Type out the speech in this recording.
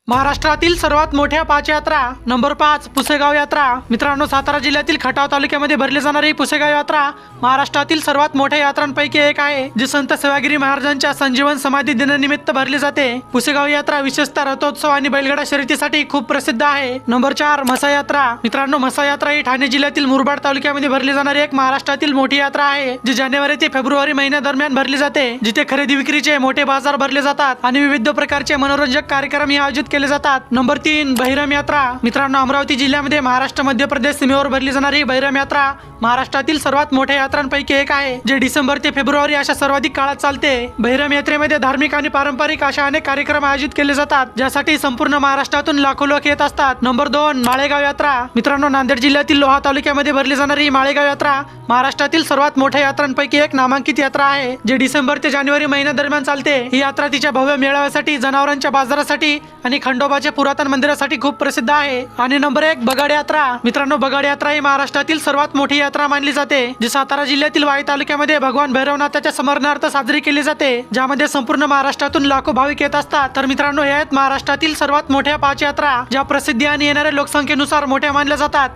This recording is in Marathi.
महाराष्ट्रातील सर्वात मोठ्या 5 यात्रा नंबर 5 पुसेगाव यात्रा। मित्रांनो, सातारा जिल्ह्यातील खटाव तालुक्यामध्ये भरली जाणारी पुसेगाव यात्रा महाराष्ट्रातील सर्वात मोठ्या यात्रांपैकी एक आहे, जी संत सेवागिरी महाराजांच्या संजीवन समाधी दिनानिमित्त भरली जाते। पुसेगाव यात्रा विशेषतः रथोत्सव आणि बैलगाडा शर्यतीसाठी खूप प्रसिद्ध आहे। नंबर 4 म्हसा यात्रा। मित्रांनो, म्हसा यात्रा ही ठाणे जिल्ह्यातील मुरबाड तालुक्यामध्ये भरली जाणारी एक महाराष्ट्रातील मोठी यात्रा आहे, जी जानेवारी ते फेब्रुवारी महिन्यादरम्यान भरली जाते, जिथे खरेदी विक्रीचे मोठे बाजार भरले जातात आणि विविध प्रकारचे मनोरंजक कार्यक्रम आयोजित केले जातात। नंबर 3 बहिरम यात्रा। मित्रांनो, अमरावती जिल्ह्यामध्ये महाराष्ट्र मध्य प्रदेश सीमेवर भरली जाणारी बहिरम यात्रा महाराष्ट्रातील सर्वात मोठ्या यात्रांपैकी एक आहे, जे डिसेंबर ते फेब्रुवारी अशा सर्वाधिक काळात चालते। बहिरम यात्रेमध्ये धार्मिक आणि पारंपरिक अशा अनेक कार्यक्रम आयोजित केले जातात, ज्यासाठी संपूर्ण महाराष्ट्रातून लाखो लोक येत असतात। नंबर 2 माळेगाव यात्रा। मित्रांनो, नांदेड जिल्ह्यातील लोहा तालुक्यामध्ये भरली जाणारी माळेगाव यात्रा महाराष्ट्रातील सर्वात मोठ्या यात्रांपैकी एक नामांकित यात्रा आहे, जे डिसेंबर ते जानेवारी महिन्यादरम्यान चालते। ही यात्रा तिच्या भव्य मेळाव्यासाठी, जनावरांच्या बाजारासाठी आणि खंडोबाच्या पुरातन मंदिरासाठी खूप प्रसिद्ध आहे। आणि नंबर 1 बगाड यात्रा। मित्रांनो, बगाड यात्रा ही महाराष्ट्रातील सर्वात मोठी यात्रा मानली जाते, जी सातारा जिल्ह्यातील वाई तालुक्यामध्ये भगवान भैरवनाथाच्या स्मरणार्थ साजरी केली जाते, ज्यामध्ये संपूर्ण महाराष्ट्रातून लाखो भाविक येत असतात। तर मित्रांनो, हे आहेत महाराष्ट्रातील सर्वात मोठ्या 5 यात्रा, ज्या प्रसिद्धी आणि येणाऱ्या लोकसंख्येनुसार मोठ्या मानल्या जातात।